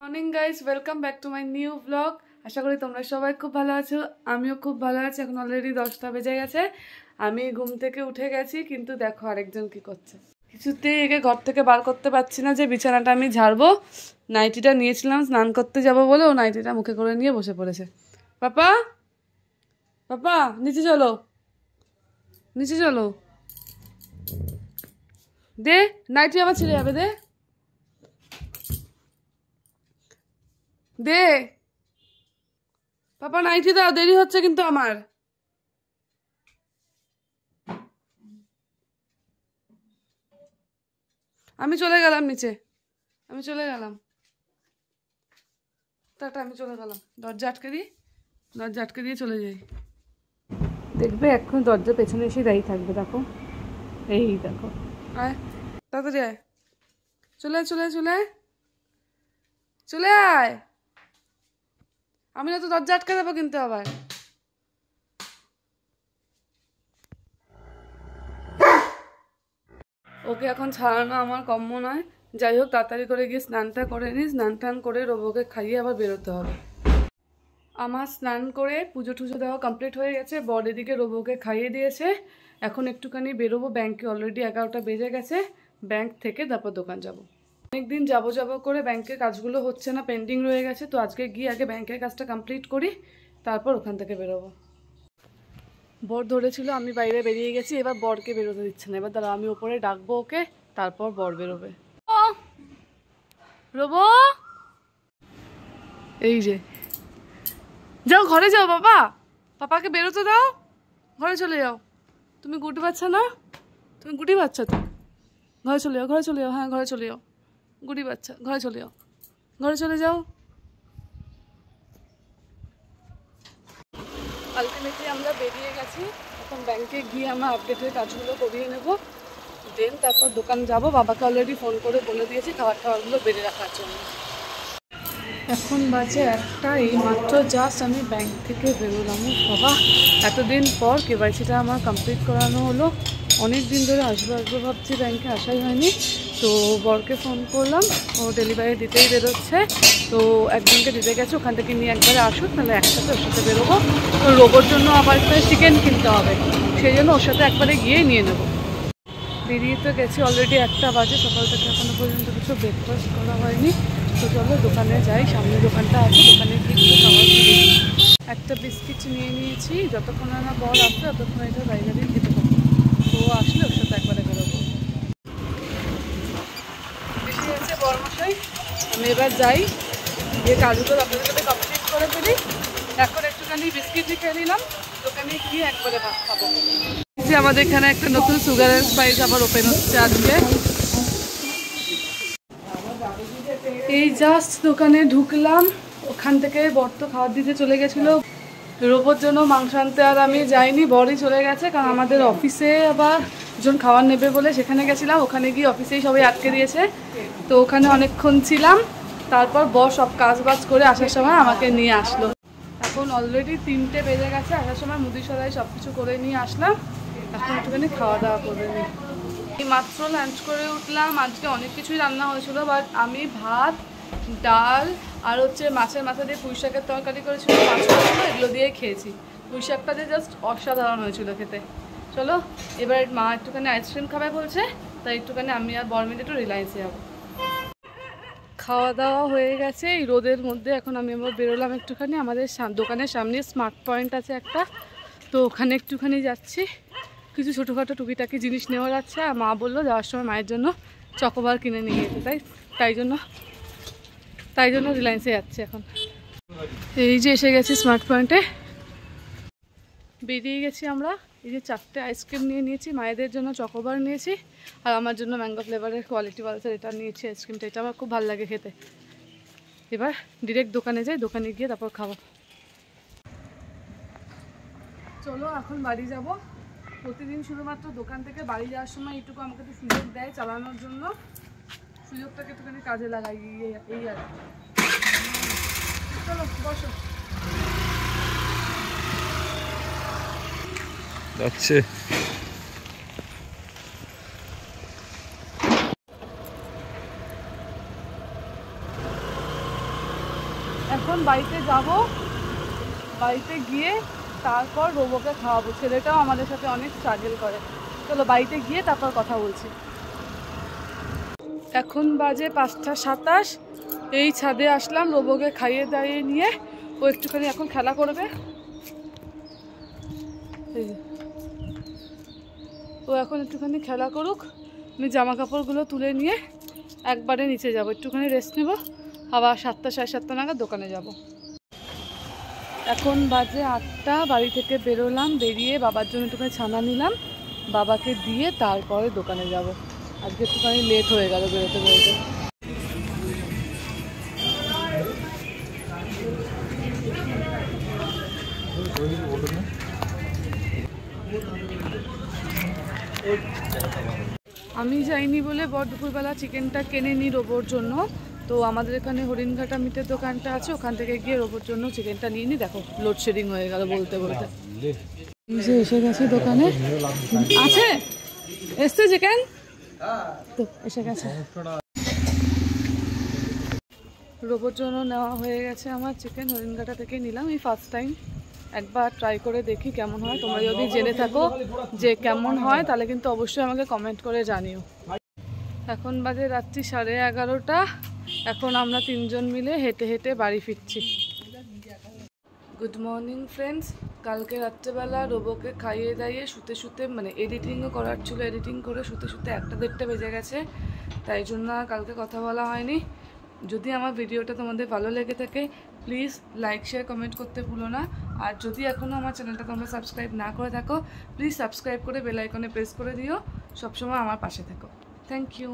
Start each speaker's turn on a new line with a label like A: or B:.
A: Morning guys, welcome back to my new blog. আশা করি তোমরা সবাই খুব ভালো আছো। আমিও খুব ভালো আছি। এখন অলরেডি 10টা বেজে গেছে। আমি ঘুম থেকে উঠে গেছি, কিন্তু দেখো আরেকজন কি করছে। কিছুতেই একে ঘর থেকে বার করতে পারছি না যে বিছানাটা আমি ঝাড়বো। নাইটিটা নিয়েছিলাম স্নান করতে যাব বলে, ও নাইটিটা মুখে করে নিয়ে বসে পড়েছে। পাপা, পাপা নিচে চলো, নিচে চলো। দে, নাইটি আমার ছিঁড়ে যাবে, দে দে। পাপা নাইটি দাও, দেরি হচ্ছে কিন্তু আমার। আমি চলে গেলাম নিচে, আমি চলে গেলাম। টাটা, আমি চলে গেলাম। দরজা আটকে দিই, দরজা আটকে দিয়ে চলে যাই। দেখবে এখন দরজা পেছনে এসে দাঁড়িয়ে থাকবে। দেখো, এই দেখো। আয় তাড়াতাড়ি আয়, চলে আয়, চলে আয়, চলে আয়, চলে আয়। আমি না তো দরজা আটকে দেবো কিন্তু আবার। ওকে এখন ছাড়ানো আমার কম্য নয়। যাই হোক, তাড়াতাড়ি করে গিয়ে স্নানটা করে নিই। স্নান টান করে রোবকে খাইয়ে আবার বেরোতে হবে। আমার স্নান করে পুজো টুজো দেওয়া কমপ্লিট হয়ে গেছে। বর এদিকে রোবকে খাইয়ে দিয়েছে। এখন একটুখানি বেরোবো ব্যাংকে। অলরেডি 11টা বেজে গেছে। ব্যাংক থেকে তারপর দোকান যাব। অনেকদিন যাবো যাবো করে ব্যাংকের কাজগুলো হচ্ছে না, পেন্ডিং রয়ে গেছে। তো আজকে গিয়ে আগে ব্যাংকের কাজটা কমপ্লিট করি, তারপর ওখান থেকে বেরোবো। বর ধরেছিল, আমি বাইরে বেরিয়ে গেছি। এবার বরকে বেরোতে দিচ্ছে না। এবার দাঁড়া, আমি ওপরে ডাকবো ওকে, তারপর বর বেরোবে। ও রোবো, এই যে, যাও ঘরে যাও বাবা, পাপাকে বেরোতে দাও, ঘরে চলে যাও। তুমি গুটি বাচ্চা না, তুমি গুটি বাচ্চা তো। ঘরে চলে যাও, ঘরে চলে যাও, হ্যাঁ ঘরে চলে যাও। গুটি বাচ্চা, ঘরে চলে যাও, ঘরে চলে যাও। আলটিমেটলি আমরা বেরিয়ে গেছি। এখন ব্যাংকে গিয়ে আমরা আপডেটের কাজগুলো করিয়ে নেব। দেন তারপর দোকান যাব। বাবাকে অলরেডি ফোন করে বলে দিয়েছি খাবার টাবারগুলো বেড়ে রাখার জন্য। এখন বাজে 1টা। এই মাত্র জাস্ট আমি ব্যাংক থেকে বেরোলাম। বাবা, এতদিন পর কেওয়াইসিটা আমার কমপ্লিট করানো হলো। অনেক দিন ধরে আসবো আসবো ভাবছি, ব্যাংকে আসাই হয়নি। তো বরকে ফোন করলাম, ও ডেলিভারি দিতেই বেরোচ্ছে। তো একজনকে দিতে গেছে, ওখান থেকে নিয়ে একবারে আসুক, তাহলে একসাথে ওর সাথে বেরোবো। তো রোবর জন্য আবার একটা চিকেন কিনতে হবে, সেই জন্য ওর সাথে একবারে গিয়ে নিয়ে নেবো। বেরিয়ে তো গেছি অলরেডি 1টা বাজে। সকাল থেকে এখনো পর্যন্ত কিছু ব্রেকফাস্ট করা হয়নি। তো চলো দোকানে যাই, সামনে দোকানটা আছে, দোকানে গিয়ে কিছু খাবার কিনে নিই। একটা বিস্কিট নিয়ে নিয়েছি, যতক্ষণ না বল আসবে ততক্ষণ এটা বাইরে দিয়ে খেতে পারবো। তো আসলে ওর সাথে একবারে বেরোবো। বেশি হয়েছে বরমশাই, আমি এবার যাই, গিয়ে কাজগুলো আপনাদের সাথে কমপ্লিট করে ফেলি। এখন একটুখানি বিস্কিট খেয়ে নিলাম, দোকানে গিয়ে একবারে ভাত খাবো। আমাদের এখানে একটা নতুন সুগারের স্পাইস আবার ওপেন হচ্ছে আজকে। এই জাস্ট দোকানে ঢুকলাম, ওখান থেকে বর তো খাবার দিতে চলে গেছিলো। রোবর জন্য মাংস আনতে আর আমি যাইনি, বরই চলে গেছে। কারণ আমাদের অফিসে আবার জন খাবার নেবে বলে সেখানে গেছিলাম। ওখানে গিয়ে অফিসেই সবাই আটকে দিয়েছে। তো ওখানে অনেকক্ষণ ছিলাম। তারপর বর সব কাজ বাজ করে আসার সময় আমাকে নিয়ে আসলো। এখন অলরেডি 3টে বেজে গেছে। আসার সময় মুদি সরাই সব কিছু করে নিয়ে আসলাম। এখন একটুখানি খাওয়া দাওয়া করে নিই। এই মাত্র লাঞ্চ করে উঠলাম। আজকে অনেক কিছুই রান্না হয়েছিল, বাট আমি ভাত, ডাল আর হচ্ছে মাছের মাথা দিয়ে পুঁই শাকের তরকারি করেছিল, মাছ করেছিল, এগুলো দিয়ে খেয়েছি। পুঁই শাকটা যে জাস্ট অসাধারণ হয়েছিল খেতে। চলো এবার মা একটুখানি আইসক্রিম খাবে বলছে, তাই একটুখানি আমি আর বর মিলে একটু রিলায়েন্সে যাবো। খাওয়া দাওয়া হয়ে গেছে। এই রোদের মধ্যে এখন আমি আবার বেরোলাম একটুখানি। আমাদের দোকানের সামনে স্মার্ট পয়েন্ট আছে একটা, তো ওখানে একটুখানি যাচ্ছি। কিছু ছোটোখাটো টুকিটাকি জিনিস নেওয়া যাচ্ছে। আর মা বললো যাওয়ার সময় মায়ের জন্য চকোবার কিনে নিয়ে যেতে, তাই জন্য রিলায়েন্সে যাচ্ছে এখন। এই যে এসে গেছি স্মার্ট পয়েন্টে, বেরিয়ে গেছি আমরা। এই যে 4টে আইসক্রিম নিয়ে নিয়েছি, মায়েদের জন্য চকোবার নিয়েছি, আর আমার জন্য ম্যাঙ্গো ফ্লেভারের কোয়ালিটি ওয়ালসের এটা নিয়েছি আইসক্রিমটা। এটা আমার খুব ভালো লাগে খেতে। এবার ডিরেক্ট দোকানে যাই, দোকানে গিয়ে তারপর খাবো। চলো এখন বাড়ি যাব। প্রতিদিন শুধুমাত্র দোকান থেকে বাড়ি যাওয়ার সময় এইটুকু আমাকে একটু সুযোগ দেয় চালানোর জন্য। সুযোগটাকে একটুখানি কাজে লাগাই, এই আর কি। চলো বসো।
B: যাচ্ছে
A: এখন বাড়িতে যাব, বাড়িতে গিয়ে তারপর রোবোকে খাওয়াবো। ছেলেটাও আমাদের সাথে অনেক স্ট্রাগল করে। চলো বাড়িতে গিয়ে তারপর কথা বলছি। এখন বাজে 5টা 27। এই ছাদে আসলাম রোবোকে খাইয়ে দাইয়ে নিয়ে। ও একটুখানি এখন খেলা করবে। ও এখন একটুখানি খেলা করুক, আমি জামা কাপড়গুলো তুলে নিয়ে একবারে নিচে যাব, একটুখানি রেস্ট নেব, আবার 7টা 7:30 নাগাদ দোকানে যাব। এখন বাজে 8টা, বাড়ি থেকে বেরোলাম, বেরিয়ে বাবার জন্য একটুখানি ছানা নিলাম, বাবাকে দিয়ে তারপরে দোকানে যাব। আজকে একটুখানি লেট হয়ে গেল বেরোতে বেরোতে। আমি যাইনি বলে বড় দুপুরবেলা চিকেনটা কিনে নিই রোবোর জন্য। তো আমাদের এখানে হরিণঘাটা মিটের দোকানটা আছে, ওখান থেকে গিয়ে রোবোর জন্য চিকেনটা নিয়ে নিই। দেখো লোডশেডিং হয়ে গেল বলতে বলতে। এসে গেছে দোকানে, আছে এসছে চিকেন তো এসে গেছে। রোবোর জন্য নেওয়া হয়ে গেছে আমার চিকেন, হরিণঘাটা থেকে নিলাম। এই ফার্স্ট টাইম একবার ট্রাই করে দেখি কেমন হয়। তোমরা যদি জেনে থাকো যে কেমন হয় তাহলে কিন্তু অবশ্যই আমাকে কমেন্ট করে জানিও। এখন বাজে রাত্রি 11:30। এখন আমরা 3জন মিলে হেঁটে হেঁটে বাড়ি ফিরছি। Good morning friends. কালকে রাত্রেবেলা রোবোকে খাইয়ে দাইয়ে শুতে শুতে, মানে এডিটিংও করার ছিল, এডিটিং করে শুতে শুতে 1টা-1:30 বেজে গেছে। তাই জন্য আর কালকে কথা বলা হয়নি। যদি আমার ভিডিওটা তোমাদের ভালো লেগে থাকে প্লিজ লাইক শেয়ার কমেন্ট করতে ভুলো না। আর যদি এখনও আমার চ্যানেলটা তোমরা সাবস্ক্রাইব না করে থাকো প্লিজ সাবস্ক্রাইব করে বেল আইকনে প্রেস করে দিও। সবসময় আমার পাশে থাকো। Thank you.